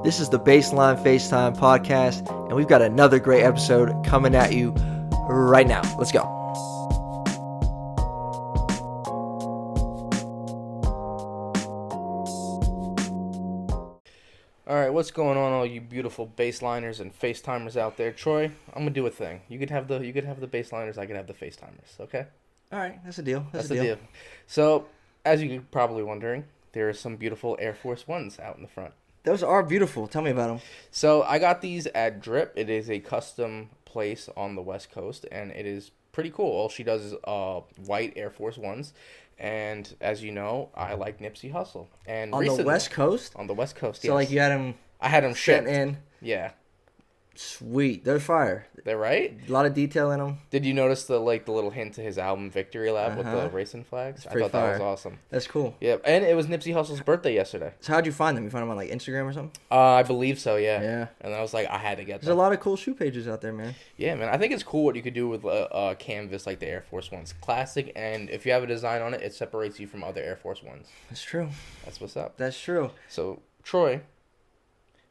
This is the Baseline FaceTime podcast, and we've got another great episode coming at you right now. Let's go. All right, what's going on, all you beautiful baseliners and FaceTimers out there? Troy, I'm gonna do a thing. You could have the baseliners, I can have the FaceTimers. Okay? All right, that's a deal. That's the deal. So, as you're probably wondering, there are some beautiful Air Force Ones out in the front. Those are beautiful. Tell me about them. So I got these at Drip. It is a custom place on the West Coast, and it is pretty cool. All she does is white Air Force Ones. And as you know, I like Nipsey Hussle. And On recently, the West Coast? On the West Coast, So, yes. like, you had them I had them sent shipped. in. Yeah. Sweet. They're fire. They're right? A lot of detail in them. Did you notice the little hint to his album Victory Lap with the racing flags? I thought that was awesome. That's cool. Yeah, and it was Nipsey Hussle's birthday yesterday. So how'd you find them? You find them on, like, Instagram or something? I believe so, yeah. Yeah. And I was like, I had to get them. There's a lot of cool shoe pages out there, man. Yeah, man. I think it's cool what you could do with a canvas like the Air Force One's classic, and if you have a design on it, it separates you from other Air Force Ones. That's true. That's what's up. That's true. So, Troy,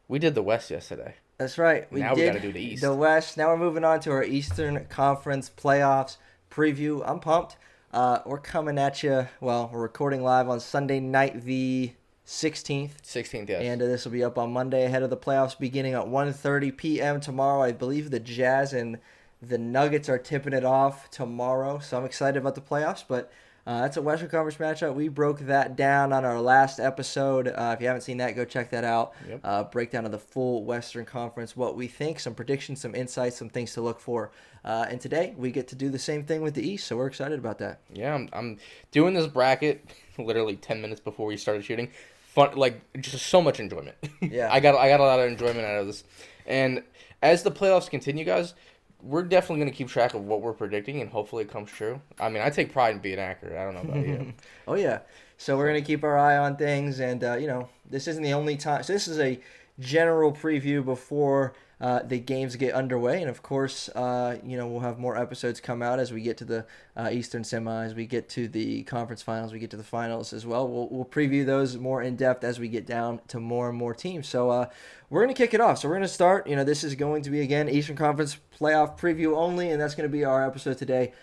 we did the West yesterday. That's right. Now we got to do the East. The West. Now we're moving on to our Eastern Conference playoffs preview. I'm pumped. We're coming at you. Well, we're recording live on Sunday night, the 16th. 16th, yes. And this will be up on Monday ahead of the playoffs beginning at 1:30 p.m. tomorrow. I believe the Jazz and the Nuggets are tipping it off tomorrow. So I'm excited about the playoffs, but that's a Western Conference matchup. We broke that down on our last episode. If you haven't seen that, go check that out. Yep. Breakdown of the full Western Conference, what we think, some predictions, some insights, some things to look for. And today, we get to do the same thing with the East, so we're excited about that. Yeah, I'm doing this bracket literally 10 minutes before we started shooting. Fun, like, just so much enjoyment. Yeah. I got a lot of enjoyment out of this. And as the playoffs continue, guys, we're definitely going to keep track of what we're predicting, and hopefully it comes true. I mean, I take pride in being accurate. I don't know about you. Oh, yeah. So we're going to keep our eye on things, and, this isn't the only time. So this is a general preview before the games get underway, and, of course, we'll have more episodes come out as we get to the Eastern semis, we get to the conference finals, we get to the finals as well. We'll preview those more in-depth as we get down to more and more teams. So we're going to kick it off. So we're going to start. This is going to be, again, Eastern Conference playoff preview only, and that's going to be our episode today.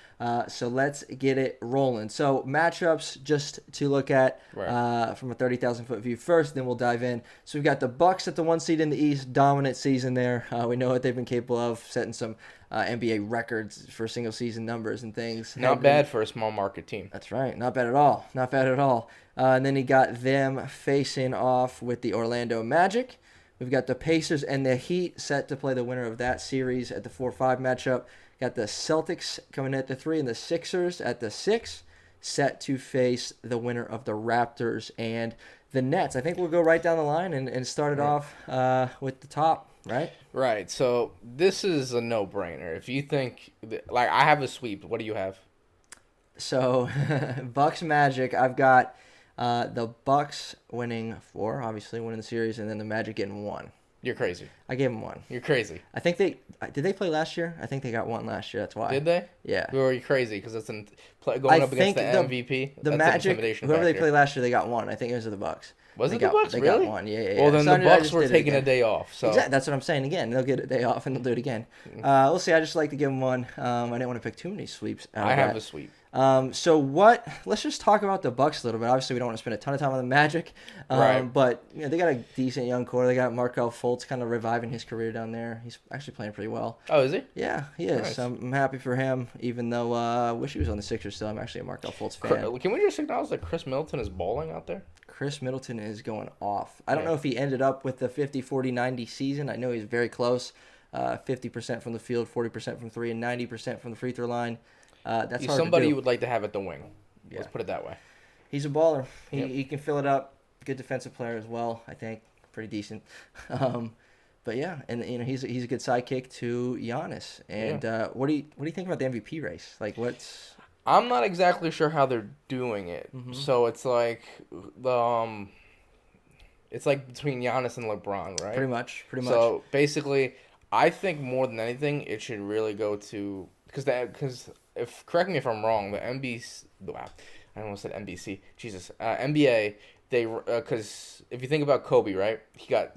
So let's get it rolling. So matchups just to look at from a 30,000-foot view first, then we'll dive in. So we've got the Bucks at the 1 seed in the East, dominant season there. We know what they've been capable of, setting some NBA records for single-season numbers and things. Not bad for a small market team. That's right. Not bad at all. Not bad at all. And then you got them facing off with the Orlando Magic. We've got the Pacers and the Heat set to play the winner of that series at the 4-5 matchup. Got the Celtics coming in at the 3 and the Sixers at the 6, set to face the winner of the Raptors and the Nets. I think we'll go right down the line and start it off with the top, right? Right. So this is a no-brainer. If you think, I have a sweep. What do you have? So Bucks Magic, I've got the Bucks winning 4, obviously winning the series, and then the Magic getting 1. You're crazy. I gave them 1. You're crazy. I think did they play last year? I think they got 1 last year. That's why. Did they? Yeah. Or are you crazy? Because it's going up against the MVP. The Magic, whoever they played last year, they got 1. I think it was the Bucks. Was it the Bucks? They really? got 1. Yeah. Well, then the Bucks were taking a day off. So exactly. That's what I'm saying. Again, they'll get a day off and they'll do it again. We'll see. I just like to give them 1. I didn't want to pick too many sweeps. I have a sweep. Let's just talk about the Bucks a little bit. Obviously, we don't want to spend a ton of time on the Magic. Right. But they got a decent young core. They got Markelle Fultz kind of reviving his career down there. He's actually playing pretty well. Oh, is he? Yeah, he is. Nice. I'm happy for him, even though I wish he was on the Sixers still. I'm actually a Markelle Fultz fan. Can we just acknowledge that Chris Middleton is balling out there? Chris Middleton is going off. I don't know if he ended up with the 50, 40, 90 season. I know he's very close. 50% from the field, 40% from 3, and 90% from the free throw line. That's He's hard somebody to do. you would like to have at the wing. Yeah. Let's put it that way. He's a baller. He can fill it up. Good defensive player as well, I think. Pretty decent. But yeah, and he's a good sidekick to Giannis. And what do you think about the MVP race? Like, what's... I'm not exactly sure how they're doing it. Mm-hmm. So it's like it's like between Giannis and LeBron, right? Pretty much. So basically, I think more than anything, it should really go to because if correct me if I'm wrong, the NBC. Wow, I almost said NBC. Jesus, NBA. they because if you think about Kobe, right?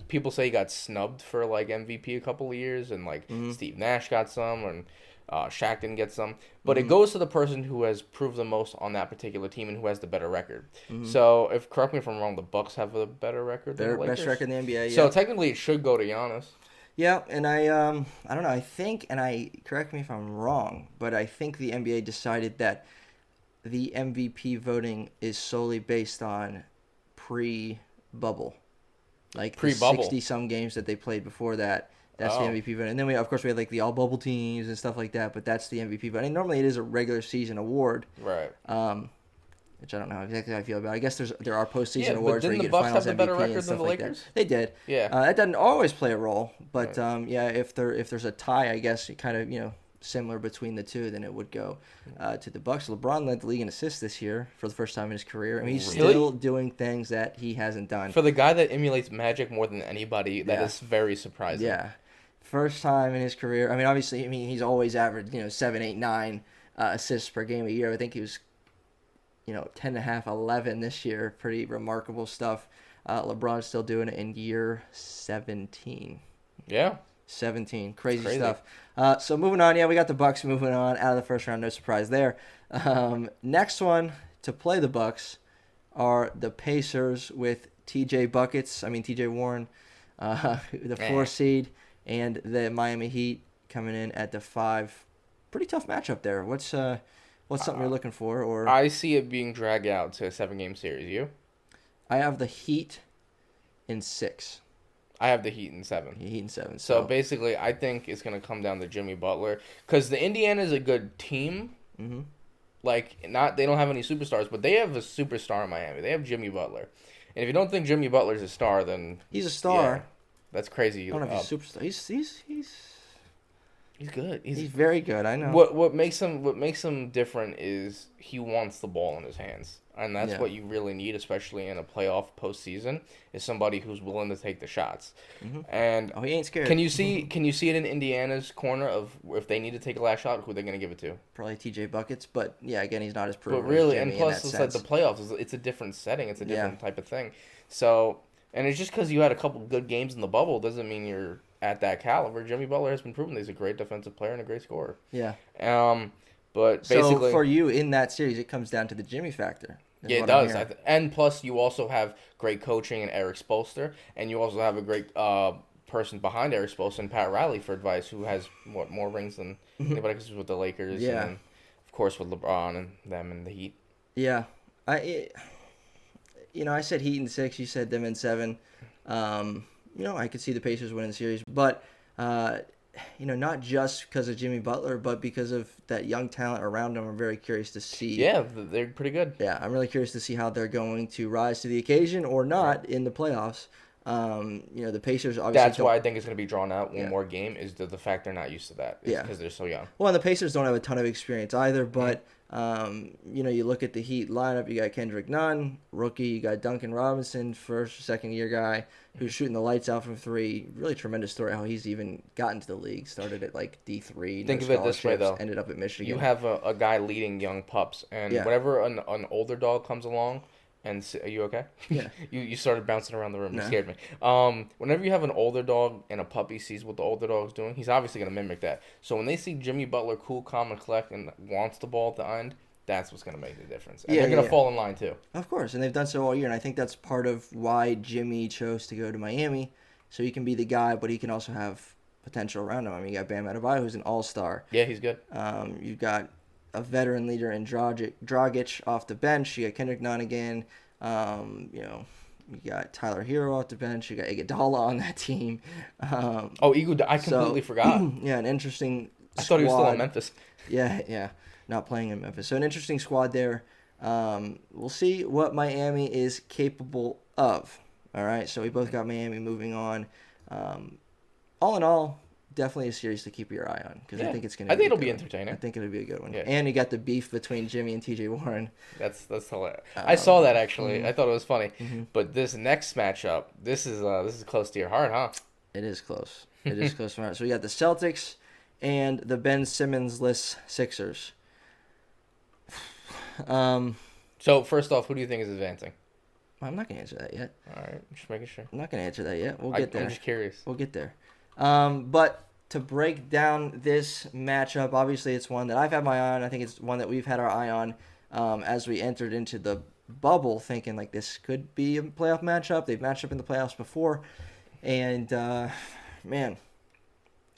People say he got snubbed for like MVP a couple of years, and like Mm-hmm. Steve Nash got some, and Shaq didn't get some. But it Mm-hmm. goes to the person who has proved the most on that particular team and who has the better record. Mm-hmm. So if correct me if I'm wrong, the Bucks have a better record than the Their best Lakers. record in the NBA. So Yep. technically, it should go to Giannis. Yeah, and I don't know. I think, and I correct me if I'm wrong, but I think the NBA decided that the MVP voting is solely based on pre-bubble, like the Pre-bubble. 60 some games that they played before that. That's the Oh, MVP voting, and then we of course we had like the all bubble teams and stuff like that. But that's the MVP voting. And normally it is a regular season award, right. um, which I don't know exactly how I feel about. I guess there are postseason Yeah, but awards where didn't you the get Bucks have Finals the better MVP and record than stuff the like that. Lakers? They did. Yeah. That doesn't always play a role, but Right. yeah, if there's a tie, I guess it kind of similar between the two, then it would go to the Bucks. LeBron led the league in assists this year for the first time in his career. I mean, he's Really? still doing things that he hasn't done. For the guy that emulates Magic more than anybody, that Yeah. is very surprising. Yeah, first time in his career. I mean, obviously, he's always averaged 7, 8, 9 assists per game a year. I think he was 10 and a half, 11 this year. Pretty remarkable stuff. LeBron's still doing it in year 17. Yeah. 17. Crazy Crazy. stuff. So moving on, we got the Bucks moving on out of the first round. No surprise there. Next one to play the Bucks are the Pacers with TJ Warren, the 4 seed, and the Miami Heat coming in at the 5. Pretty tough matchup there. What's something you're looking for? Or I see it being dragged out to a 7-game series. You? I have the Heat in 6. I have the Heat in 7. Heat in 7. So basically, I think it's going to come down to Jimmy Butler. Because the Indiana is a good team. Mm-hmm. Like, they don't have any superstars, but they have a superstar in Miami. They have Jimmy Butler. And if you don't think Jimmy Butler's a star, then... He's a star. Yeah, that's crazy. I don't know if he's a superstar. He's good. He's very good. I know. What makes him different is he wants the ball in his hands, and that's Yeah. what you really need, especially in a playoff postseason, is somebody who's willing to take the shots. Mm-hmm. And he ain't scared. can you see it in Indiana's corner of if they need to take a last shot, who they're gonna give it to? Probably TJ buckets, but yeah, again, he's not as proven. But really, as and Jimmy in plus that it's sense. like the playoffs. It's a different setting. It's a different Yeah. type of thing. So, and it's just because you had a couple good games in the bubble doesn't mean you're at that caliber. Jimmy Butler has been proven that he's a great defensive player and a great scorer. Yeah. But So basically, for you in that series, it comes down to the Jimmy factor. is yeah, it what I'm does. hearing. And plus, you also have great coaching in Eric Spoelstra, and you also have a great person behind Eric Spoelstra and Pat Riley for advice, who has more rings than anybody because with the Lakers. Yeah. And of course with LeBron and them and the Heat. Yeah. I said Heat in 6. You said them in 7. I could see the Pacers winning the series, but not just because of Jimmy Butler, but because of that young talent around him. I'm very curious to see. Yeah, they're pretty good. Yeah, I'm really curious to see how they're going to rise to the occasion or not in the playoffs. The Pacers obviously. That's why I think it's going to be drawn out one Yeah. more game is the fact they're not used to that. It's Yeah. because they're so young. Well, and the Pacers don't have a ton of experience either, but you look at the Heat lineup. You got Kendrick Nunn, rookie. You got Duncan Robinson, first, second year guy who's shooting the lights out from 3. Really tremendous story how he's even gotten to the league. Started at like D3. Think of it this way, though. Ended up at Michigan. You have a guy leading young pups, and Yeah. whenever an older dog comes along, are you okay? Yeah. You started bouncing around the room. You No. scared me. Whenever you have an older dog and a puppy sees what the older dog's doing, he's obviously going to mimic that. So when they see Jimmy Butler cool, calm, and collect and wants the ball at the end, that's what's going to make the difference. And Yeah, they're going to yeah. fall in line, too. Of course, and they've done so all year, and I think that's part of why Jimmy chose to go to Miami, so he can be the guy, but he can also have potential around him. I mean, you got Bam Adebayo, who's an all-star. Yeah, he's good. You've got a veteran leader in Dragic off the bench. You got Kendrick Nunn again. You got Tyler Hero off the bench. You got Iguodala on that team. I completely forgot. Yeah, an interesting I thought he was still squad. in Memphis. Yeah, not playing in Memphis. So an interesting squad there. We'll see what Miami is capable of. All right, so we both got Miami moving on. All in all, definitely a series to keep your eye on because I think it's going to. I think it'll be good one. entertaining. I think it'll be a good one. Yeah. And you got the beef between Jimmy and TJ Warren. That's hilarious. I saw that actually. mhm. I thought it was funny. Mhm. But this next matchup, this is close to your heart, huh? It is close. It is close. So we got the Celtics and the Ben Simmons-less Sixers. So first off, who do you think is advancing? I'm not gonna answer that yet. All right, just making sure. I'm not gonna answer that yet. We'll get there. I'm just curious. We'll get there. But to break down this matchup, obviously it's one that I've had my eye on. I think it's one that we've had our eye on as we entered into the bubble, thinking like this could be a playoff matchup. They've matched up in the playoffs before, and man,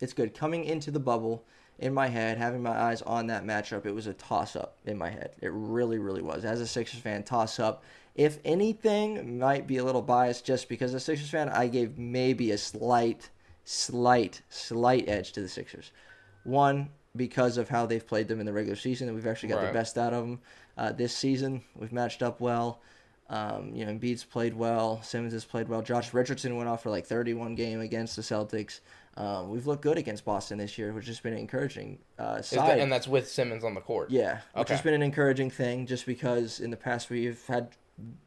it's good. Coming into the bubble, in my head, having my eyes on that matchup, it was a toss-up in my head. It really, really was. As a Sixers fan, toss-up. If anything, might be a little biased just because as a Sixers fan, I gave maybe a slight edge to the Sixers. One, because of how they've played them in the regular season, and we've actually got the best out of them this season. We've matched up well. Embiid's played well. Simmons has played well. Josh Richardson went off for like 31 game against the Celtics. We've looked good against Boston this year, which has been an encouraging side. And that's with Simmons on the court. Yeah, which has been an encouraging thing just because in the past we've had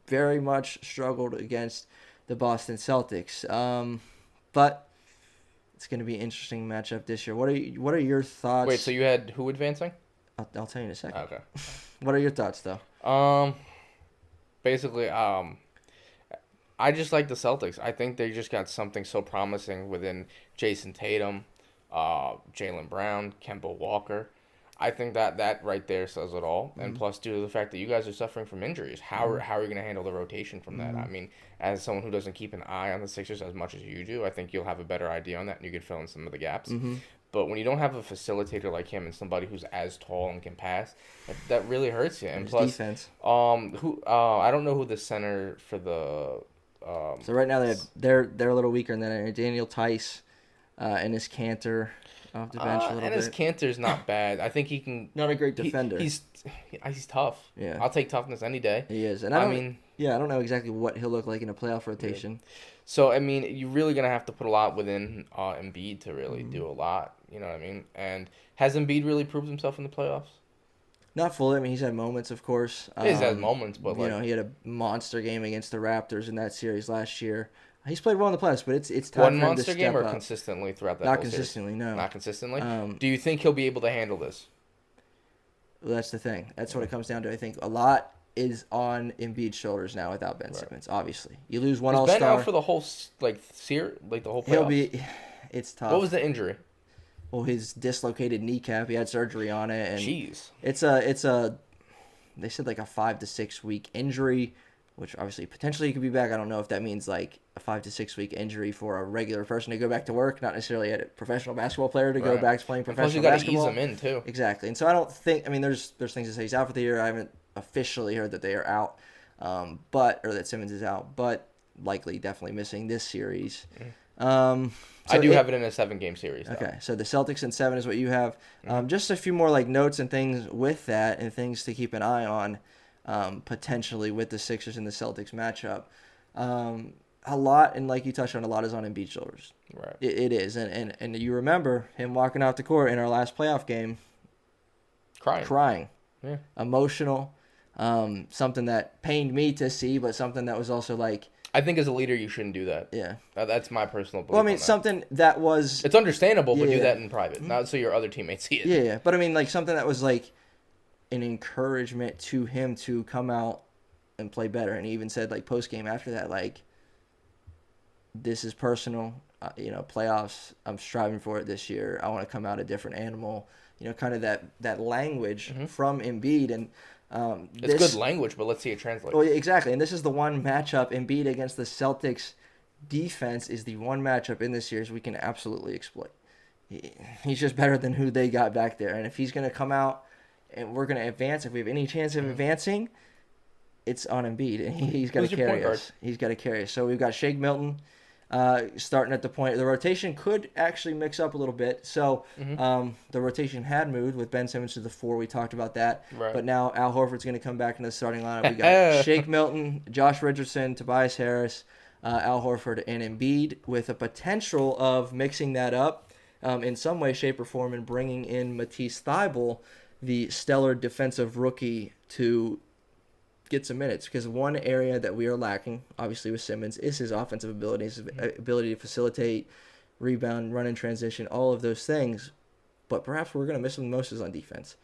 very much struggled against the Boston Celtics. But it's going to be an interesting matchup this year. What are your thoughts? Wait, so you had who advancing? I'll tell you in a second. Okay. What are your thoughts, though? Basically, I just like the Celtics. I think they just got something so promising within Jason Tatum, Jaylen Brown, Kemba Walker. I think that right there says it all. And plus, due to the fact that you guys are suffering from injuries, how are you going to handle the rotation from that? I mean, as someone who doesn't keep an eye on the Sixers as much as you do, I think you'll have a better idea on that, and you could fill in some of the gaps. But when you don't have a facilitator like him and somebody who's as tall and can pass, that really hurts you. And His plus, defense. I don't know who the center for the. So right now they're a little weaker than that. Daniel Tice and his Cantor off the bench a little bit. And his Cantor's not bad. I think he can. Not a great defender. He's tough. Yeah, I'll take toughness any day. He is, and I don't know exactly what he'll look like in a playoff rotation. Yeah. So I mean, you're really gonna have to put a lot within Embiid to really do a lot. You know what I mean? And has Embiid really proved himself in the playoffs? Not fully. I mean, he's had moments, of course. He's had moments, but he had a monster game against the Raptors in that series last year. He's played well in the playoffs, but it's time for him to step up. One monster game or consistently throughout that Not whole consistently, series? no. Not consistently? Do you think he'll be able to handle this? Well, that's the thing. That's what it comes down to. I think a lot is on Embiid's shoulders now without Ben Simmons, obviously. You lose one All-Star. Is Ben out for the whole, the whole playoffs? It's tough. What was the injury? Well, his dislocated kneecap. He had surgery on it. And jeez. It's a they said like a 5 to 6 week injury, which obviously potentially he could be back. I don't know if that means like a 5 to 6 week injury for a regular person to go back to work, not necessarily a professional basketball player to go back to playing professional basketball. Plus you got to ease him in too. Exactly. And so I don't think, I mean, there's things to say he's out for the year. I haven't officially heard that they are out, or that Simmons is out, but likely definitely missing this series. I do have it in a 7-game series, though. Okay, so the Celtics in 7 is what you have. Just a few more like notes and things with that, and things to keep an eye on, potentially with the Sixers and the Celtics matchup. A lot, and like you touched on, a lot is on Embiid's shoulders. Right. It is, and you remember him walking off the court in our last playoff game, crying, yeah, emotional, something that pained me to see, but something that was also like. I think as a leader, you shouldn't do that. Yeah. That's my personal belief. Well, I mean, something that was... It's understandable, but do that in private, not so your other teammates see it. Yeah. But I mean, like, something that was like an encouragement to him to come out and play better. And he even said, like, post-game after that, like, this is personal. Playoffs, I'm striving for it this year. I want to come out a different animal. Kind of that language from Embiid. And... it's good language, but let's see it translate. Well, exactly, and this is the one matchup. Embiid against the Celtics defense is the one matchup in this series we can absolutely exploit. He's just better than who they got back there, and if he's going to come out and we're going to advance, if we have any chance of advancing, it's on Embiid, and he's got to carry us. He's got to carry us. So we've got Shake Milton starting at the point. The rotation could actually mix up a little bit. So the rotation had moved with Ben Simmons to the 4. We talked about that. Right. But now Al Horford's going to come back in the starting lineup. We got Shake Milton, Josh Richardson, Tobias Harris, Al Horford, and Embiid, with a potential of mixing that up in some way, shape, or form, and bringing in Matisse Thybulle, the stellar defensive rookie, to get some minutes, because one area that we are lacking, obviously with Simmons, is his offensive ability, his ability to facilitate, rebound, run in transition, all of those things. But perhaps we're going to miss him the most is on defense.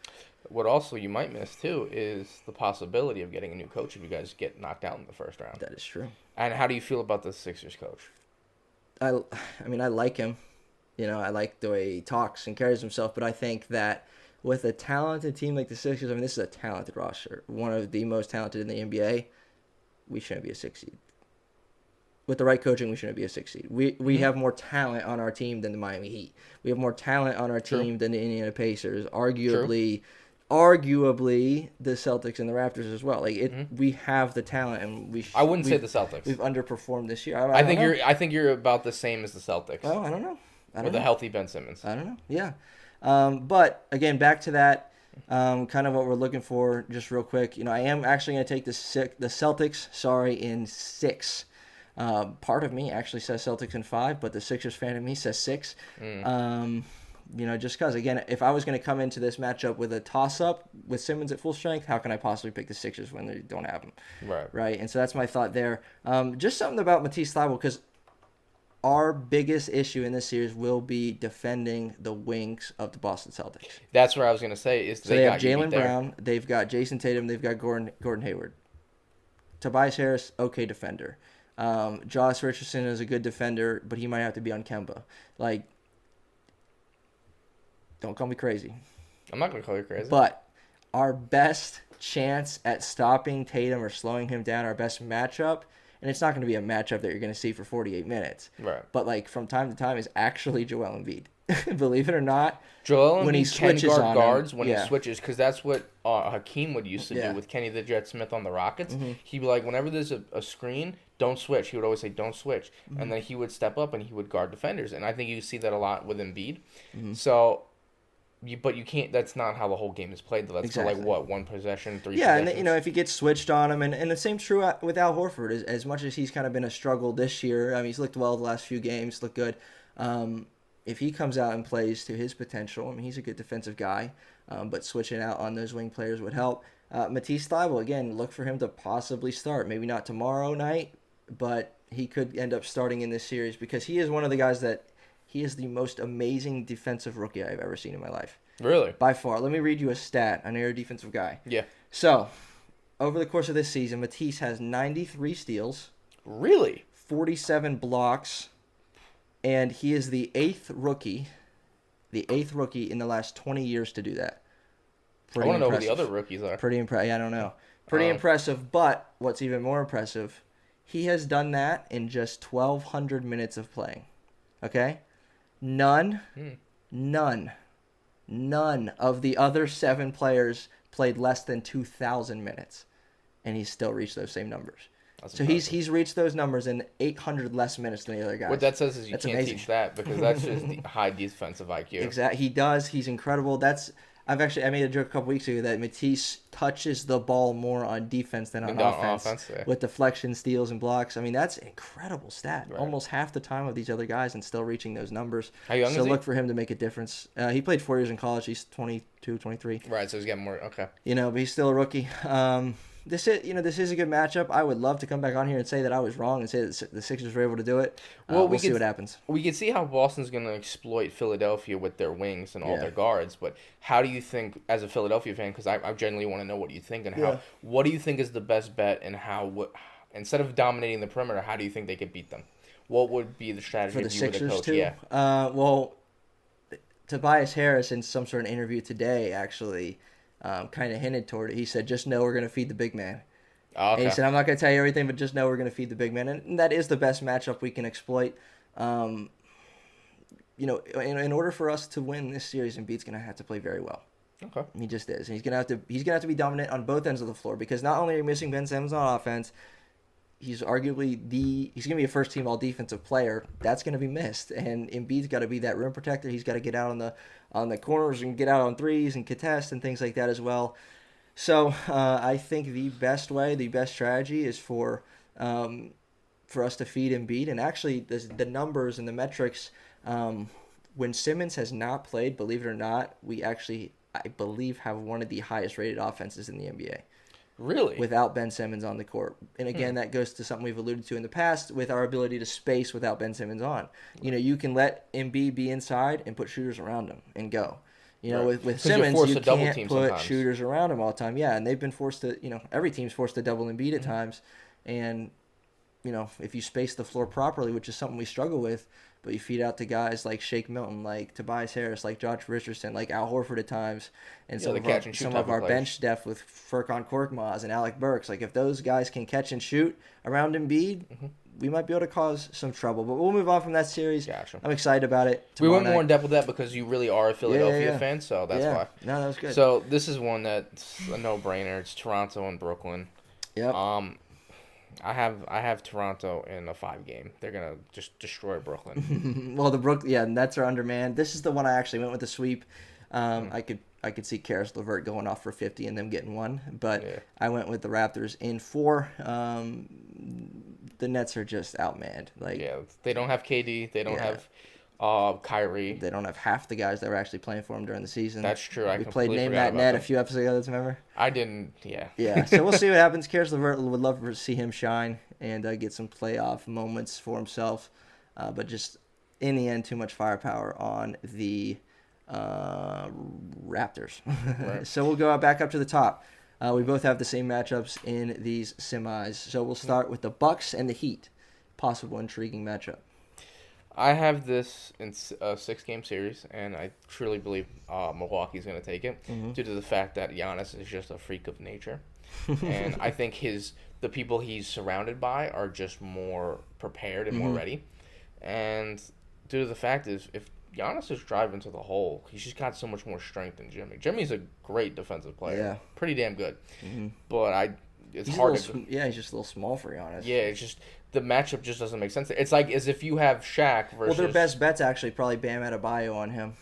What also you might miss too is the possibility of getting a new coach if you guys get knocked out in the first round. That is true. And how do you feel about the Sixers coach? I, I mean, I like him. I like the way he talks and carries himself, but I think that with a talented team like the Sixers, I mean, this is a talented roster, one of the most talented in the NBA. We shouldn't be a 6 seed. With the right coaching, we shouldn't be a 6 seed. We have more talent on our team than the Miami Heat. We have more talent on our True. team than the Indiana Pacers. True. Arguably the Celtics and the Raptors as well. Like we have the talent, and I wouldn't say the Celtics. We've underperformed this year. I think you're about the same as the Celtics. Well, I don't know. With a healthy Ben Simmons. I don't know. Yeah. But again, back to that, kind of what we're looking for, just real quick. I am actually going to take the Celtics, in 6. Part of me actually says Celtics in 5, but the Sixers fan of me says 6. Just because, again, if I was going to come into this matchup with a toss-up with Simmons at full strength, how can I possibly pick the Sixers when they don't have him? Right? And so that's my thought there. Just something about Matisse Thybulle, because our biggest issue in this series will be defending the wings of the Boston Celtics. That's what I was going to say. So they have Jaylen Brown, they've got Jason Tatum, they've got Gordon Hayward. Tobias Harris, okay defender. Josh Richardson is a good defender, but he might have to be on Kemba. Like, don't call me crazy. I'm not going to call you crazy. But our best chance at stopping Tatum or slowing him down, our best matchup, and it's not going to be a matchup that you're going to see for 48 minutes. Right. But, like, from time to time is actually Joel Embiid. Believe it or not. Joel when he Embiid can switches guard guards when he switches, because that's what Hakeem would used to do with Kenny the Jet Smith on the Rockets. He'd be like, whenever there's a screen, don't switch. He would always say, don't switch. And then he would step up and he would guard defenders. And I think you see that a lot with Embiid. So... But you can't. That's not how the whole game is played. That's exactly. For like what, one possession, 3 Yeah, possessions? and if he gets switched on him, and the same's true with Al Horford. As much as he's kind of been a struggle this year, I mean, he's looked well the last few games, looked good. If he comes out and plays to his potential, I mean, he's a good defensive guy, but switching out on those wing players would help. Matisse Thybulle, again, look for him to possibly start. Maybe not tomorrow night, but he could end up starting in this series because he is one of the guys that he is the most amazing defensive rookie I've ever seen in my life. Really? By far. Let me read you a stat. I know you're a defensive guy. Yeah. So, over the course of this season, Matisse has 93 steals. Really? 47 blocks. And he is the eighth rookie in the last 20 years to do that. I want to know who the other rookies are. Pretty impressive. I don't know. Pretty impressive, but what's even more impressive, he has done that in just 1,200 minutes of playing. Okay? None of the other 7 players played less than 2,000 minutes, and he's still reached those same numbers. So he's reached those numbers in 800 less minutes than the other guys. What that says is you That's can't amazing. Teach that because that's just the high defensive IQ. Exactly, he does. He's incredible. I made a joke a couple weeks ago that Matisse touches the ball more on defense than on offense with deflection, steals, and blocks. I mean, that's an incredible stat. Right. Almost half the time of these other guys and still reaching those numbers. How young is he? Look for him to make a difference. He played 4 years in college. He's 22, 23. Right, so he's getting more. Okay. But he's still a rookie. This is a good matchup. I would love to come back on here and say that I was wrong and say that the Sixers were able to do it. Well, we'll see what happens. We can see how Boston's going to exploit Philadelphia with their wings and all their guards. But how do you think, as a Philadelphia fan, because I generally want to know what you think and what do you think is the best bet and instead of dominating the perimeter, how do you think they could beat them? What would be the strategy for the if you were Sixers the coach? Too? Yeah. Well, Tobias Harris in some sort of interview today actually kind of hinted toward it. He said, just know we're going to feed the big man. Okay. And he said, I'm not going to tell you everything, but just know we're going to feed the big man. And that is the best matchup we can exploit. In order for us to win this series, Embiid's going to have to play very well. Okay. He just is. And he's going to have to be dominant on both ends of the floor because not only are you missing Ben Simmons on offense, he's arguably he's going to be a first-team all-defensive player. That's going to be missed. And Embiid's got to be that rim protector. He's got to get out on the corners and get out on threes and contest and things like that as well. So I think the best strategy is for us to feed Embiid. And actually, the numbers and the metrics, when Simmons has not played, believe it or not, we actually, I believe, have one of the highest rated offenses in the NBA. Really? Without Ben Simmons on the court. And again, that goes to something we've alluded to in the past with our ability to space without Ben Simmons on. You can let Embiid be inside and put shooters around him and go. You know, Right. with Because you're Simmons, forced you to double can't team put sometimes. shooters around him all the time. Yeah, and they've been forced to, every team's forced to double Embiid at Mm-hmm. times. And, if you space the floor properly, which is something we struggle with, but you feed out to guys like Shake Milton, like Tobias Harris, like Josh Richardson, like Al Horford at times, and Yeah, the catch and shoot some type of of our players. bench depth with Furkan Korkmaz and Alec Burks. Like if those guys can catch and shoot around Embiid, Mm-hmm. we might be able to cause some trouble. But we'll move on from that series. Gotcha. I'm excited about it We tomorrow went more in night. depth with that because you really are a Yeah, yeah, Philadelphia yeah. fan, so that's Yeah. why. No, that was good. So this is one that's a no-brainer. It's Toronto and Brooklyn. Yep. I have Toronto in a 5 game. They're gonna just destroy Brooklyn. Well, the Nets are undermanned. This is the one I actually went with the sweep. Mm. I could see Karis LeVert going off for 50 and them getting one, but Yeah. I went with the Raptors in 4. The Nets are just outmanned. Like Yeah, they don't have KD. They don't Yeah. have Kyrie. they don't have half the guys that were actually playing for them during the season. That's true. I We played completely Name forgot That about Net a them. few episodes ago. Remember? I didn't. Yeah. Yeah. So we'll see what happens. Karis LeVert would love to see him shine and get some playoff moments for himself, but just in the end, too much firepower on the Raptors. Right. So we'll go back up to the top. We both have the same matchups in these semis. So we'll start with the Bucks and the Heat. Possible intriguing matchup. I have this in a 6 game series, and I truly believe Milwaukee's going to take it due to the fact that Giannis is just a freak of nature, and I think the people he's surrounded by are just more prepared and more ready, and due to the fact is if Giannis is driving to the hole, he's just got so much more strength than Jimmy. Jimmy's a great defensive player, Yeah. pretty damn good, Mm-hmm. but it's He's hard he's just a little small for Giannis. yeah, it's just the matchup just doesn't make sense. It's like as if you have Shaq versus. Well, their best bet's actually probably Bam Adebayo on him.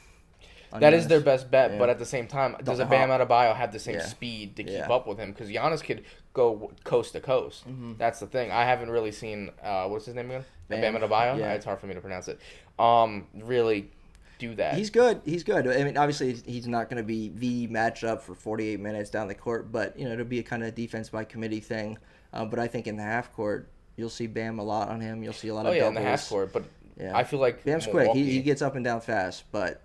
That is their best bet, Yeah. but at the same time, does a hop. Bam Adebayo have the same Yeah. speed to keep Yeah. up with him? Because Giannis could go coast to coast. That's the thing. I haven't really seen what's his name again? Bam Adebayo. Yeah. It's hard for me to pronounce it. Really do that. He's good. He's good. I mean, obviously, he's not going to be the matchup for 48 minutes down the court, but it'll be a kind of defense by committee thing. But I think in the half court, you'll see Bam a lot on him. You'll see a lot of in doubles. the half court, but Yeah. I feel like Bam's quick. He gets up and down fast, but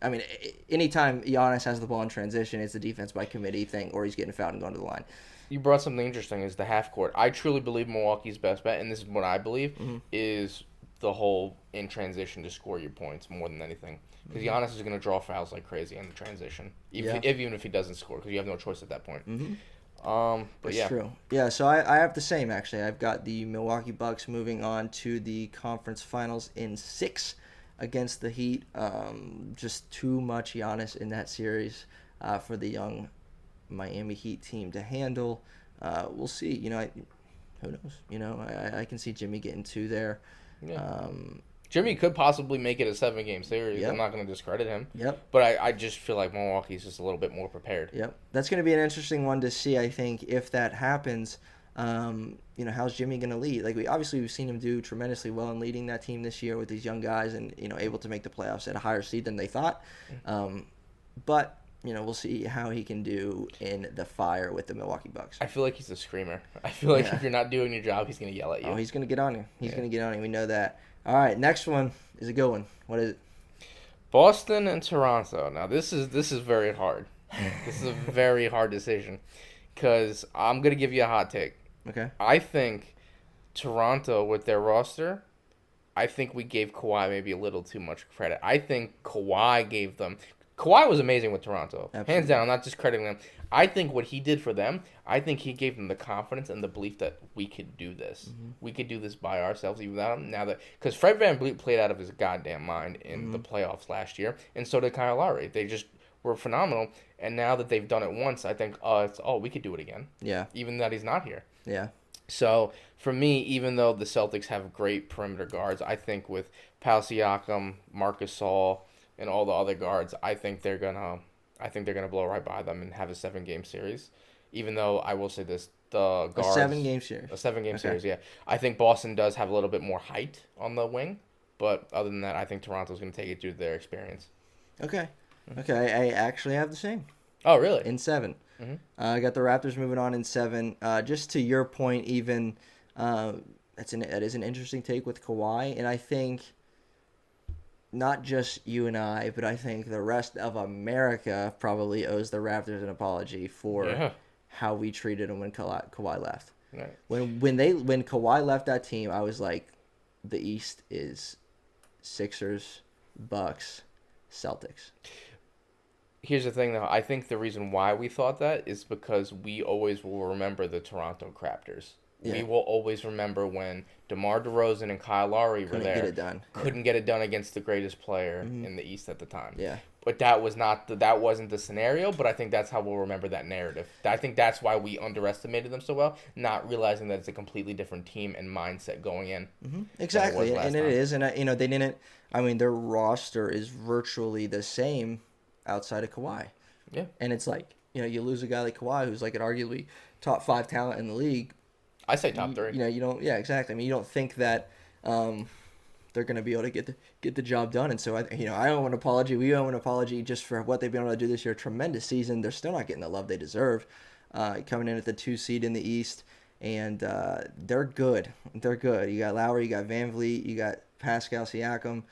I mean, anytime Giannis has the ball in transition, it's a defense by committee thing, or he's getting fouled and going to the line. You brought something interesting. Is the half court? I truly believe Milwaukee's best bet, and this is what I believe is the whole in transition to score your points more than anything. Because Giannis is going to draw fouls like crazy in the transition, even if he doesn't score, because you have no choice at that point. But That's yeah, true. Yeah, so I have the same, actually. I've got the Milwaukee Bucks moving on to the conference finals in 6 against the Heat. Just too much Giannis in that series for the young Miami Heat team to handle. We'll see. Who knows? I can see Jimmy getting 2 there. yeah. Jimmy could possibly make it a 7 game series. Yep. I'm not going to discredit him. Yep. But I just feel like Milwaukee's just a little bit more prepared. Yep. That's going to be an interesting one to see, I think, if that happens. How's Jimmy going to lead? Like, we've seen him do tremendously well in leading that team this year with these young guys and, able to make the playoffs at a higher seed than they thought. But, we'll see how he can do in the fire with the Milwaukee Bucks. I feel like he's a screamer. I feel like Yeah. if you're not doing your job, he's going to yell at you. Oh, he's going to get on you. He's going to get on you. We know that. All right, next one is a good one. What is it? Boston and Toronto. Now this is very hard. This is a very hard decision because I'm gonna give you a hot take. Okay. I think Toronto with their roster, I think we gave Kawhi maybe a little too much credit. I think Kawhi was amazing with Toronto. Absolutely. Hands down, I'm not just crediting him. I think what he did for them, I think he gave them the confidence and the belief that we could do this. We could do this by ourselves even without him. Now that because Fred VanVleet played out of his goddamn mind in the playoffs last year, and so did Kyle Lowry. They just were phenomenal. And now that they've done it once, I think, we could do it again. Yeah. Even that he's not here. Yeah. So for me, even though the Celtics have great perimeter guards, I think with Pau Siakam, Marcus Gasol, and all the other guards, I think they're gonna blow right by them and have a 7-game series. Even though I will say this, the guards A 7-game series. a 7-game Okay. series, yeah. I think Boston does have a little bit more height on the wing, but other than that, I think Toronto's gonna take it due to their experience. Okay. Okay, I actually have the same. Oh, really? In 7. I got the Raptors moving on in 7. Just to your point, even that is an interesting take with Kawhi, and I think not just you and I, but I think the rest of America probably owes the Raptors an apology for Yeah. how we treated them when Kawhi left. Right. When Kawhi left that team, I was like, the East is Sixers, Bucks, Celtics. Here's the thing, though. I think the reason why we thought that is because we always will remember the Toronto Raptors. Yeah, We will always remember when DeMar DeRozan and Kyle Lowry were couldn't get there, it done. Yeah. couldn't get it done against the greatest player Hmm. in the East at the time. Yeah. But that wasn't the scenario. But I think that's how we'll remember that narrative. I think that's why we underestimated them so well, not realizing that it's a completely different team and mindset going in. Hmm. Than it Exactly, was last and it time. is, and they didn't. I mean, their roster is virtually the same outside of Kawhi. Yeah, And it's like, you lose a guy like Kawhi, who's like an arguably top 5 talent in the league. I say top three. You don't, yeah, exactly. I mean, you don't think that they're going to be able to get the job done. And so, I owe an apology. We owe an apology just for what they've been able to do this year. Tremendous season. They're still not getting the love they deserve. Coming in at the 2 seed in the East. And they're good. They're good. You got Lowry, you got VanVleet, you got Pascal Siakam.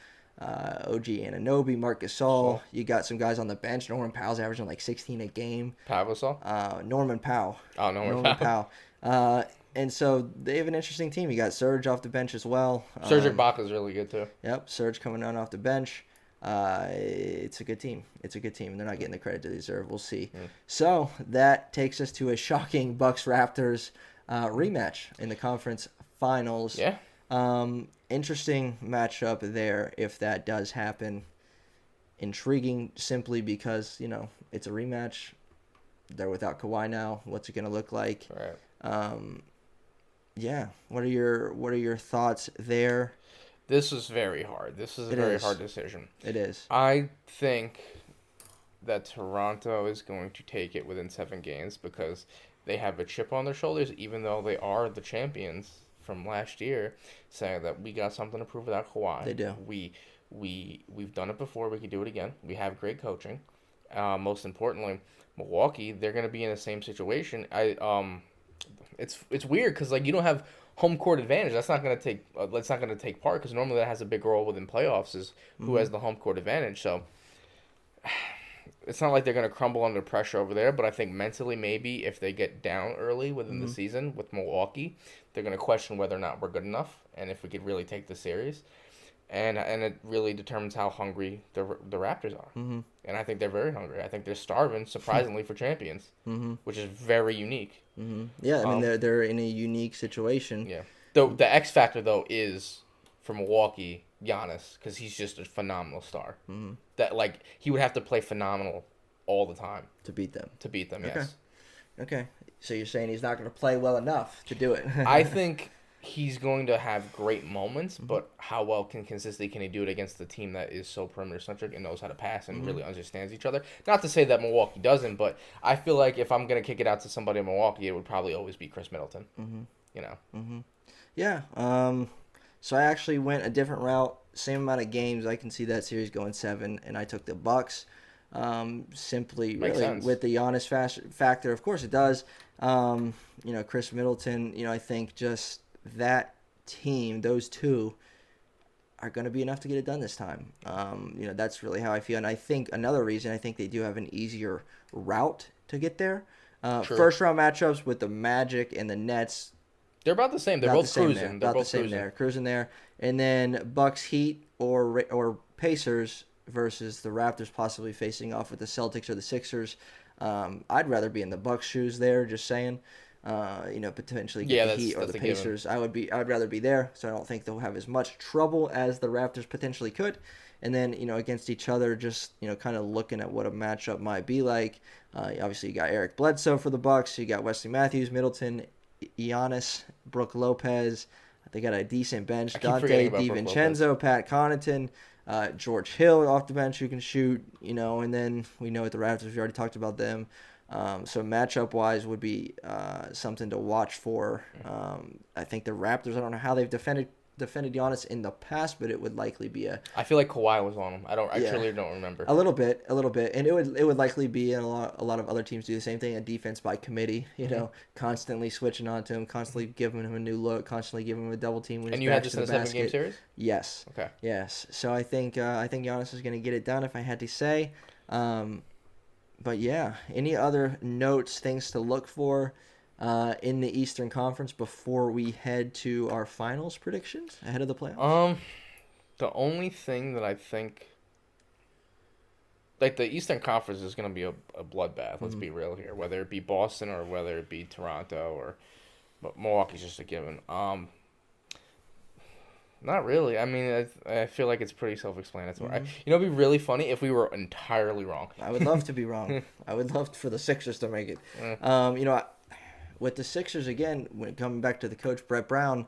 OG Anunoby, Marc Gasol. You got some guys on the bench. Norman Powell's averaging like 16 a game. Pavasol? Norman Powell. Oh, Norman Norman Powell. Powell. And so they have an interesting team. You got Serge off the bench as well. Serge Ibaka's really good too. Yep, Serge coming on off the bench. It's a good team. It's a good team. They're not getting the credit they deserve. We'll see. So that takes us to a shocking Bucks Raptors rematch in the conference finals. Yeah. Interesting matchup there if that does happen. Intriguing simply because, it's a rematch. They're without Kawhi now. What's it going to look like? Right. Yeah. What are your thoughts there? This is very hard. This is a very hard decision. It is. I think that Toronto is going to take it within 7 games because they have a chip on their shoulders, even though they are the champions from last year, saying that we got something to prove without Kawhi. They do. We've done it before. We can do it again. We have great coaching. Most importantly, Milwaukee, they're going to be in the same situation. It's weird because you don't have home court advantage. That's not going to take part because normally that has a big role within playoffs is who has the home court advantage. So it's not like they're going to crumble under pressure over there, but I think mentally maybe if they get down early within the season with Milwaukee, they're going to question whether or not we're good enough and if we could really take the series. And it really determines how hungry the Raptors are. Mm-hmm. And I think they're very hungry. I think they're starving, surprisingly, for champions, which is very unique. Mm-hmm. Yeah, I mean, they're in a unique situation. Yeah. The X factor, though, is for Milwaukee, Giannis, because he's just a phenomenal star. Mm-hmm. That he would have to play phenomenal all the time to beat them. Yes. Okay. So you're saying he's not going to play well enough to do it? I think he's going to have great moments, but how well consistently can he do it against the team that is so perimeter centric and knows how to pass and really understands each other? Not to say that Milwaukee doesn't, but I feel like if I'm going to kick it out to somebody in Milwaukee, it would probably always be Chris Middleton. Yeah. So I actually went a different route. Same amount of games. I can see that series going 7, and I took the Bucks. Simply, Makes really, sense. with the Giannis factor, of course it does. Chris Middleton. I think just that team, those two, are going to be enough to get it done this time. That's really how I feel. And I think another reason, I think they do have an easier route to get there. First round matchups with the Magic and the Nets. They're about the same. They're both cruising. They're both cruising there. And then Bucks, Heat, or Pacers versus the Raptors possibly facing off with the Celtics or the Sixers. I'd rather be in the Bucks' shoes there, just saying. Potentially get the Heat or the Pacers. I'd rather be there, so I don't think they'll have as much trouble as the Raptors potentially could. And then, against each other, just, kind of looking at what a matchup might be like. Obviously, you got Eric Bledsoe for the Bucks. You got Wesley Matthews, Middleton, Giannis, Brook Lopez. They got a decent bench. Dante DiVincenzo, Pat Connaughton, George Hill off the bench who can shoot, and then we know at the Raptors, we already talked about them. So matchup-wise would be something to watch for. I think the Raptors, I don't know how they've defended defended Giannis in the past, but it would likely be I feel like Kawhi was on him. I yeah, truly don't remember. a little bit, and it would likely be, and a lot of other teams do the same thing, a defense by committee. Constantly switching on to him, constantly giving him a new look, constantly giving him a double team when his And you had back's this to in the a 7-game basket. series? Yes, Okay. yes. So I think Giannis is going to get it done if I had to say. But yeah, any other notes, things to look for in the Eastern Conference before we head to our finals predictions ahead of the playoffs? The only thing that I think, like the Eastern Conference is going to be a bloodbath. Let's be real here. Whether it be Boston or whether it be Toronto but Milwaukee's just a given. Not really. I mean, I feel like it's pretty self-explanatory. It'd be really funny if we were entirely wrong. I would love to be wrong. I would love for the Sixers to make it. With the Sixers again, when coming back to the coach Brett Brown,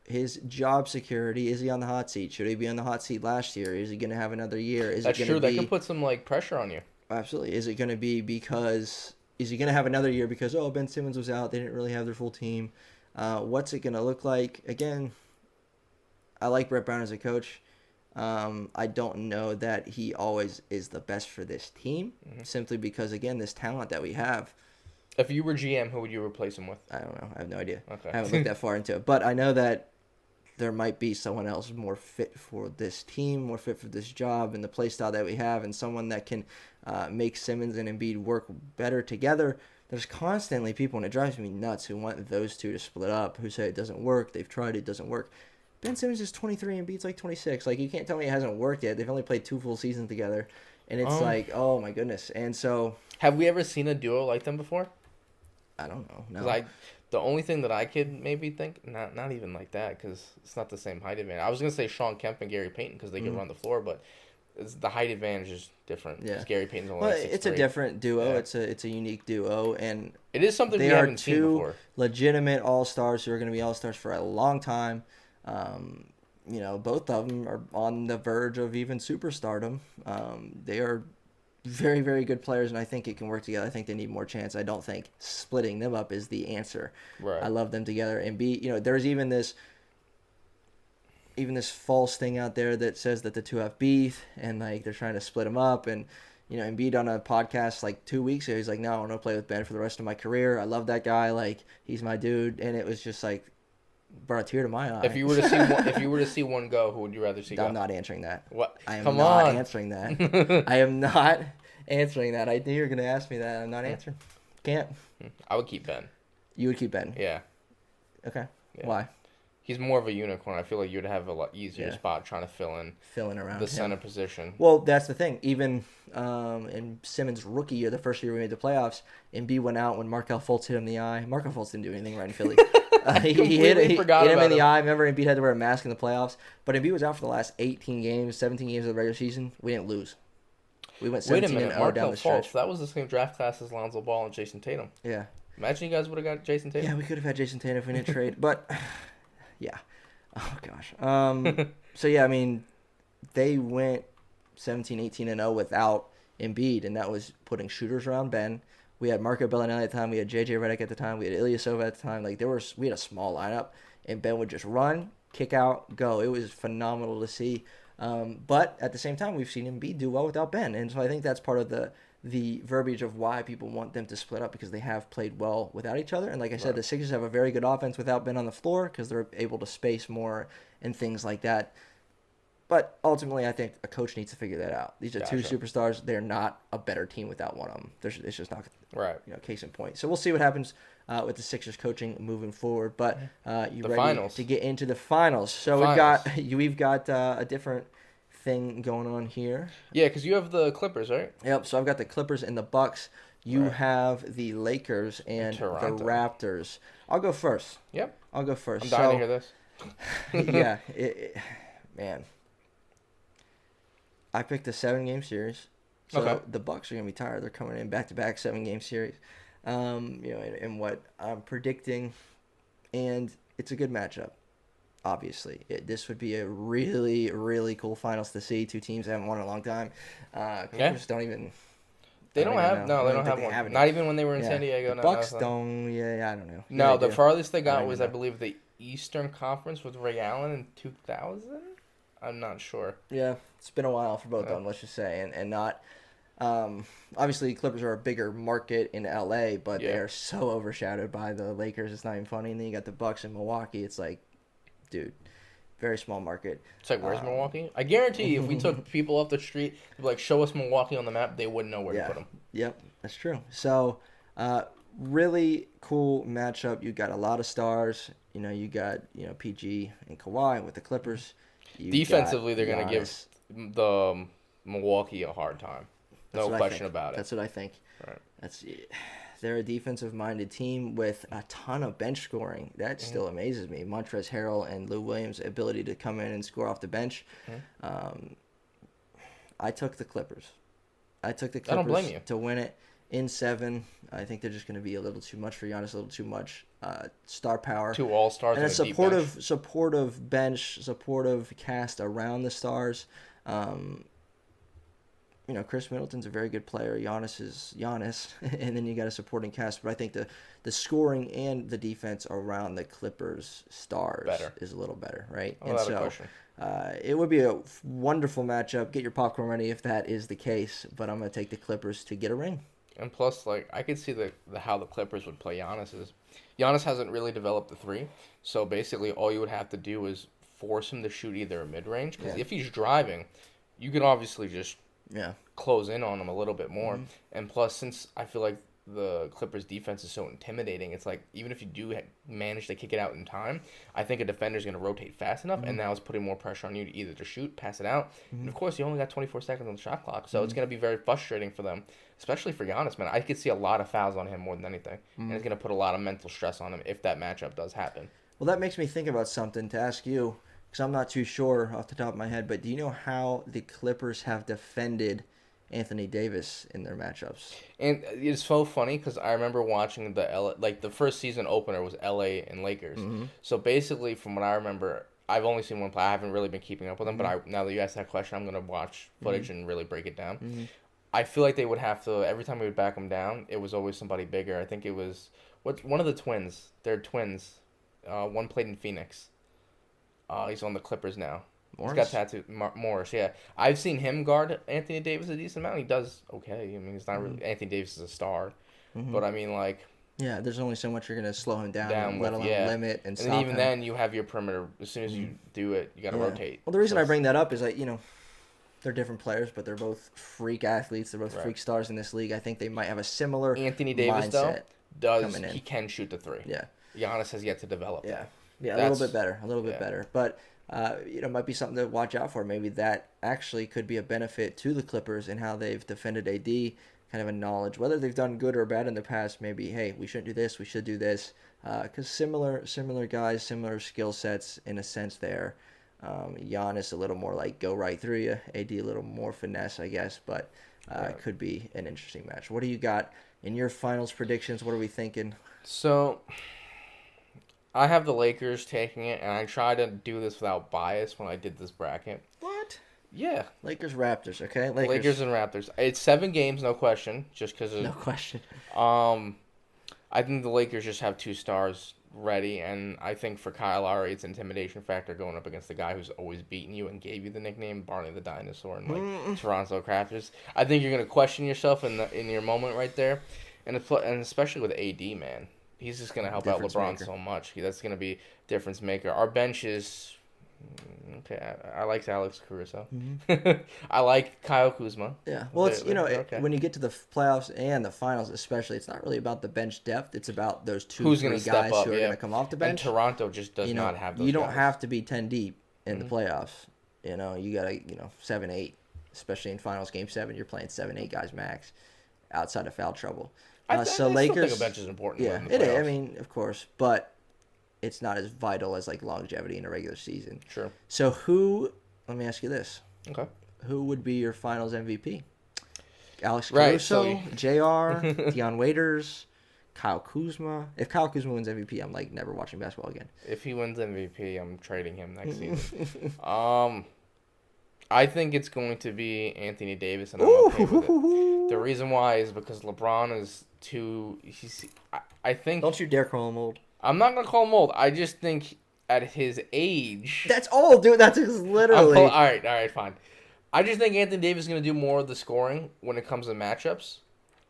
his job security, is he on the hot seat? Should he be on the hot seat last year? Is he going to have another year? That's true. That can put some like pressure on you. Absolutely. Is it going to be because is he going to have another year because Ben Simmons was out, they didn't really have their full team? What's it going to look like? Again, I like Brett Brown as a coach. I don't know that he always is the best for this team, simply because again, this talent that we have. If you were GM, who would you replace him with? I don't know. I have no idea. Okay. I haven't looked that far into it, but I know that there might be someone else more fit for this team, more fit for this job and the play style that we have, and someone that can make Simmons and Embiid work better together. There's constantly people, and it drives me nuts, who want those two to split up, who say it doesn't work, they've tried, it doesn't work. Ben Simmons is 23 and Embiid's like 26. Like, you can't tell me it hasn't worked yet. They've only played 2 full seasons together, and it's like, oh my goodness. And so, have we ever seen a duo like them before? I don't know. No. The only thing that I could maybe think, not even like that, because it's not the same height advantage. I was gonna say Sean Kemp and Gary Payton because they can run the floor, but the height advantage is different. Yeah, Gary Payton's only like 6'3". It's a different duo. Yeah. It's a unique duo, and it is something we haven't seen before. They are 2 legitimate all-stars who are going to be all-stars for a long time. Both of them are on the verge of even superstardom. They are very, very good players, and I think it can work together. I think they need more chance. I don't think splitting them up is the answer. Right. I love them together. And there's even this false thing out there that says that the two have beef, and like they're trying to split them up. And Embiid on a podcast like 2 weeks ago, he's like, "No, I want to play with Ben for the rest of my career. I love that guy. Like, he's my dude." And it was just like, brought a tear to my eye. If you were to see one go, who would you rather see go? I'm not answering that. What? I am not answering that. I am not answering that. I knew you were going to ask me that. I'm not answering. Can't. I would keep Ben. You would keep Ben? Yeah. Okay. Yeah. Why? He's more of a unicorn. I feel like you'd have a lot easier spot trying to fill in around the center position. Well, that's the thing. Even in Simmons' rookie year, the first year we made the playoffs, Embiid went out when Markelle Fultz hit him in the eye. Markelle Fultz didn't do anything right in Philly. He hit him in the eye. Remember, Embiid had to wear a mask in the playoffs. But Embiid was out for the last 18 games, 17 games of the regular season. We didn't lose. We went 17-0 down the stretch. That was the same draft class as Lonzo Ball and Jason Tatum. Yeah. Imagine you guys would have got Jason Tatum. Yeah, we could have had Jason Tatum if we didn't trade. But, yeah. Oh, gosh. So, yeah, I mean, they went 17-18-0 without Embiid, and that was putting shooters around Ben. We had Marco Bellinelli at the time. We had J.J. Redick at the time. We had Ilyasova at the time. Like, we had a small lineup, and Ben would just run, kick out, go. It was phenomenal to see. But at the same time, we've seen Embiid do well without Ben, and so I think that's part of the verbiage of why people want them to split up, because they have played well without each other. And like I said, the Sixers have a very good offense without Ben on the floor because they're able to space more and things like that. But ultimately, I think a coach needs to figure that out. These are 2 superstars. They're not a better team without one of them. It's just not case in point. So we'll see what happens with the Sixers coaching moving forward. But you ready finals. to get into the finals? So we've got a different thing going on here. Yeah, because you have the Clippers, right? Yep. So I've got the Clippers and the Bucks. You have the Lakers and the Raptors. I'll go first. Yep. I'll go first. I'm dying to hear this. Yeah. Man. I picked a 7-game series. So the Bucks are going to be tired. They're coming in back-to-back 7-game series. And what I'm predicting, and it's a good matchup. Obviously, this would be a really, really cool finals to see. 2 teams that haven't won in a long time. Clippers don't even. They I don't don't even have know. I no, don't they even don't think have they one. have any. Not even when they were in Yeah, San Diego. the No, Bucks nothing. don't. Yeah, I don't know. Yeah, No, they the do. farthest they I don't got was, even I know. believe, the Eastern Conference with Ray Allen in 2000. I'm not sure. Yeah, it's been a while for both of Yeah. them. Let's just say, and not. Obviously, Clippers are a bigger market in LA, but they Yeah. are so overshadowed by the Lakers. It's not even funny. And then you got the Bucks in Milwaukee. It's like, dude, very small market. It's like, where's Um, Milwaukee? I guarantee you, if we took people off the street, like, show us Milwaukee on the map, they wouldn't know where to yeah, put them. yep, that's true. So, really cool matchup. You got a lot of stars. You got PG and Kawhi with the Clippers. You got Defensively, they're gonna give Giannis. the Milwaukee a hard time. That's No what I question think. about it. That's what I think. Right. That's They're a defensive-minded team with a ton of bench scoring. That Mm-hmm. still amazes me. Montrezl Harrell and Lou Williams' ability to come in and score off the bench. Mm-hmm. I took the Clippers. I took the I don't blame Clippers you. to win it in 7. I think they're just going to be a little too much for Giannis, a little too much star power. Two All Stars And and a a deep bench. supportive bench, supportive cast around the stars. Chris Middleton's a very good player. Giannis is Giannis, and then you got a supporting cast. But I think the scoring and the defense around the Clippers stars Better. is a little better, right? And Without a so question. it would be a wonderful matchup. Get your popcorn ready if that is the case. But I'm going to take the Clippers to get a ring. And plus, like, I could see the how the Clippers would play Giannis is. Giannis hasn't really developed the three, so basically all you would have to do is force him to shoot either a mid range. Because Yeah. if he's driving, you can obviously just Yeah. close in on him a little bit more. Mhm. And plus, since I feel like the Clippers defense is so intimidating, it's like even if you do manage to kick it out in time, I think a defender's going to rotate fast enough, and now it's putting more pressure on you to either to shoot, pass it out, and of course you only got 24 seconds on the shot clock, so it's going to be very frustrating for them, especially for Giannis, man. I could see a lot of fouls on him more than anything, and it's going to put a lot of mental stress on him if that matchup does happen. Well, that makes me think about something to ask you, because I'm not too sure off the top of my head, but do you know how the Clippers have defended Anthony Davis in their matchups? And it's so funny because I remember watching the first season opener was LA and Lakers. So basically, from what I remember, I've only seen one play. I haven't really been keeping up with them, but now that you asked that question, I'm gonna watch footage and really break it down. I feel like they would have to every time we would back them down. It was always somebody bigger. I think it was one of the twins. They're twins. One played in Phoenix. He's on the Clippers now. Morris? He's got tattooed. Morris, yeah. I've seen him guard Anthony Davis a decent amount. He does okay. I mean, he's not really... Anthony Davis is a star. But, I mean, like... Yeah, there's only so much you're going to slow him down let with, alone yeah. limit and then stop even him. then, you have your perimeter. As soon as you do it, you got to Yeah. rotate. Well, the reason So I bring that up is that, they're different players, but they're both freak athletes. They're both Right. freak stars in this league. I think they might have a similar Anthony Davis, mindset though, coming in. he can shoot the three. Yeah. Giannis has yet to develop Yeah. that. Yeah, a That's- little bit better. A little bit yeah. better. But, it might be something to watch out for. Maybe that actually could be a benefit to the Clippers in how they've defended AD, kind of a knowledge. Whether they've done good or bad in the past, maybe, hey, we shouldn't do this, we should do this. Because similar guys, similar skill sets in a sense there. Giannis a little more like go right through you. AD a little more finesse, I guess. But it could be an interesting match. What do you got in your finals predictions? What are we thinking? So, I have the Lakers taking it, and I tried to do this without bias when I did this bracket. What? Yeah. Lakers, Raptors, okay? Lakers and Raptors. It's 7 games, no question, just because No question. I think the Lakers just have 2 stars ready, and I think for Kyle Lowry, it's intimidation factor going up against the guy who's always beaten you and gave you the nickname Barney the Dinosaur and like Toronto Raptors. I think you're gonna question yourself in your moment right there, and especially with AD, man, he's just gonna help Difference out LeBron maker. so much. That's gonna be difference maker. Our bench is. Okay, I like Alex Caruso. I like Kyle Kuzma. Yeah, well, it's They're okay. when you get to the playoffs and the finals, especially, it's not really about the bench depth. It's about those Who's three gonna step guys up, who are yeah. going to come off the And bench. Toronto just does You not have those you don't guys. have to be 10 deep in the playoffs. You got to 7-8, especially in finals game 7. You're playing 7-8 guys max, outside of foul trouble. I So still Lakers, think a bench is important. yeah, in the it is. I playoffs. mean, of course, but it's not as vital as like longevity in a regular season. Sure. So who? Let me ask you this: Okay. who would be your Finals MVP? Alex Right, Caruso, so Jr., Deion Waiters, Kyle Kuzma. If Kyle Kuzma wins MVP, I'm like never watching basketball again. If he wins MVP, I'm trading him next season. I think it's going to be Anthony Davis, and I'm okay with it. The Ooh. reason why is because LeBron is too. I think. Don't you dare call him old. I'm not gonna call him old. I just think at his age. That's old, dude. That's literally. All right, fine. I just think Anthony Davis is gonna do more of the scoring when it comes to matchups.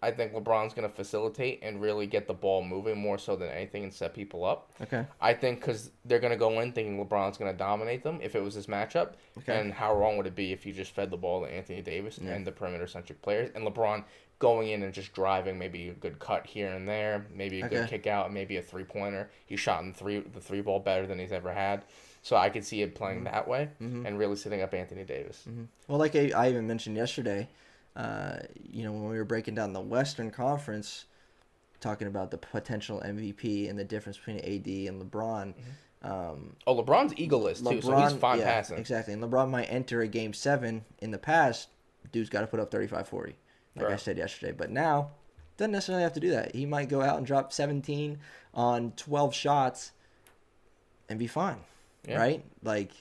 I think LeBron's going to facilitate and really get the ball moving more so than anything and set people up. Okay. I think because they're going to go in thinking LeBron's going to dominate them if it was this matchup. Okay. And how wrong would it be if you just fed the ball to Anthony Davis and the perimeter-centric players, and LeBron going in and just driving maybe a good cut here and there, maybe a good kick out, maybe a three-pointer. He shot in the three ball better than he's ever had. So I could see it playing that way and really setting up Anthony Davis. Well, like I even mentioned yesterday, when we were breaking down the Western Conference, talking about the potential MVP and the difference between AD and LeBron. LeBron's eagle-less too, so he's fine passing. Exactly. And LeBron might enter a Game 7 in the past. Dude's got to put up 35-40, like I said yesterday. But now, doesn't necessarily have to do that. He might go out and drop 17 on 12 shots and be fine, right? Like,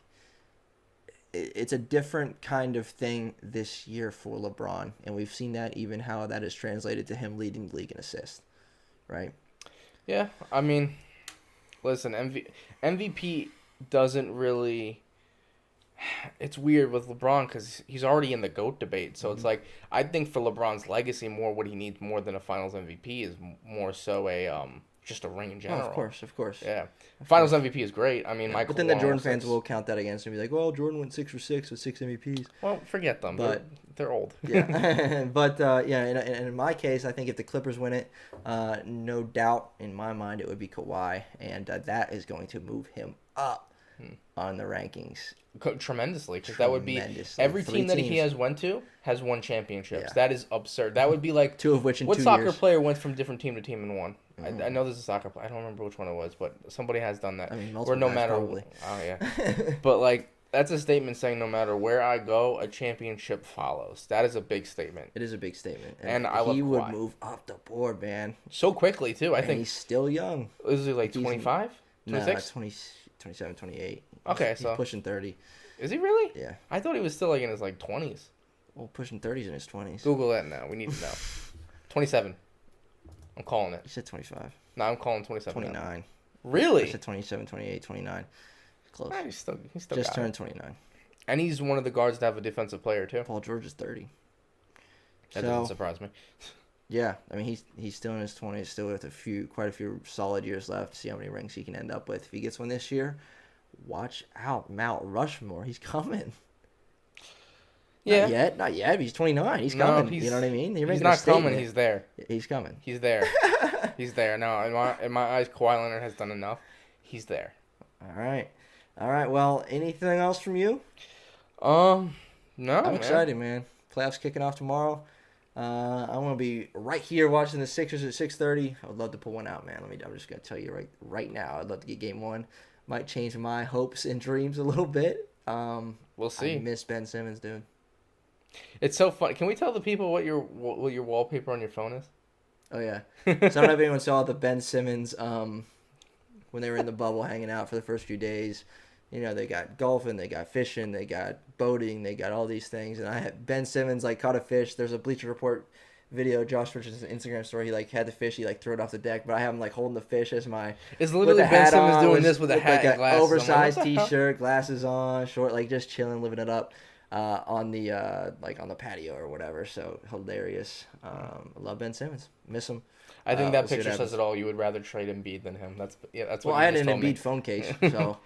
it's a different kind of thing this year for LeBron, and we've seen that even how that is translated to him leading the league in assists, right? Yeah, I mean, listen, MVP doesn't really. It's weird with LeBron because he's already in the GOAT debate. So it's like, I think for LeBron's legacy, what he needs more than a Finals MVP is more so just a ring in general. Oh, of course. Yeah. Finals MVP is great. I mean, Michael. But then the Jordan fans will count that against him and be like, well, Jordan went 6 for 6 with 6 MVPs. Well, forget them. But they're old. Yeah. But, in my case, I think if the Clippers win it, no doubt in my mind it would be Kawhi. And that is going to move him up on the rankings. Tremendously, because that would be every team that he has went to has won championships. Yeah. That is absurd. That would be like 2 of which in 2 years. What soccer player went from different team to team and won? I know there's a soccer player. I don't remember which one it was, but somebody has done that. I mean, where no matter probably. Oh yeah, but like that's a statement saying no matter where I go, a championship follows. That is a big statement. It is a big statement, and he would move up the board, man. So quickly too. I think he's still young. Is he like 25? 26? No, 27, 28. Okay, he's pushing 30. Is he really? Yeah. I thought he was still like in his like 20s. Well, pushing 30s in his 20s. Google that now. We need to know. 27. I'm calling it. You said 25. No, I'm calling 27. 29. Now. Really? I said 27, 28, 29. Close. Nah, he's still just turned 29. And he's one of the guards to have a defensive player too. Paul George is 30. That doesn't surprise me. Yeah, I mean he's still in his 20s, still with quite a few solid years left to see how many rings he can end up with. If he gets one this year, watch out, Mount Rushmore. He's coming. Yeah. Not yet. He's 29. He's coming. You know what I mean? He's not coming. He's there. He's coming. He's there. He's there. No, in my eyes, Kawhi Leonard has done enough. He's there. All right. Well, anything else from you? No. I'm excited, man. Playoffs kicking off tomorrow. I'm gonna be right here watching the Sixers at 6:30. I'd love to pull one out, man. I'm just gonna tell you right now. I'd love to get Game 1. Might change my hopes and dreams a little bit. We'll see. I miss Ben Simmons, dude. It's so fun. Can we tell the people what your wallpaper on your phone is? Oh yeah. So I don't know if anyone saw the Ben Simmons when they were in the bubble hanging out for the first few days. You know, they got golfing, they got fishing, they got boating, they got all these things. And I had Ben Simmons caught a fish. There's a Bleacher Report video, Josh Richardson's Instagram story. He had the fish, he threw it off the deck, but I have him holding the fish as my. It's literally Ben Simmons doing this with a hat and glasses. Oversized T-shirt, glasses on, short, just chilling, living it up. On the patio or whatever, so hilarious. I love Ben Simmons. Miss him. I think that picture says it all. You would rather trade Embiid than him. That's what. Well, I had an Embiid phone case, so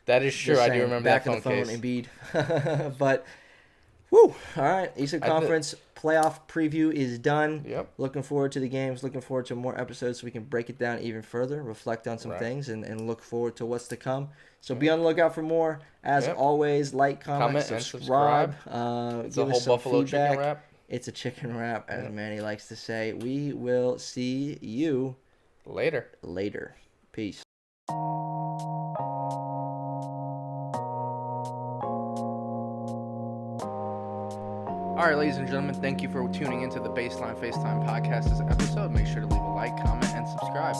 that is true. I do remember back that phone phone case. Embiid. But, whoo! All right, Eastern Conference playoff preview is done. Yep. Looking forward to the games. Looking forward to more episodes so we can break it down even further, reflect on some things, and look forward to what's to come. So be on the lookout for more. As always, like, comment, subscribe. It's give a us whole some buffalo feedback. chicken wrap. It's a chicken wrap, as Manny likes to say. We will see you later. Peace. All right, ladies and gentlemen, thank you for tuning into the Baseline FaceTime podcast this episode. Make sure to leave a like, comment, and subscribe.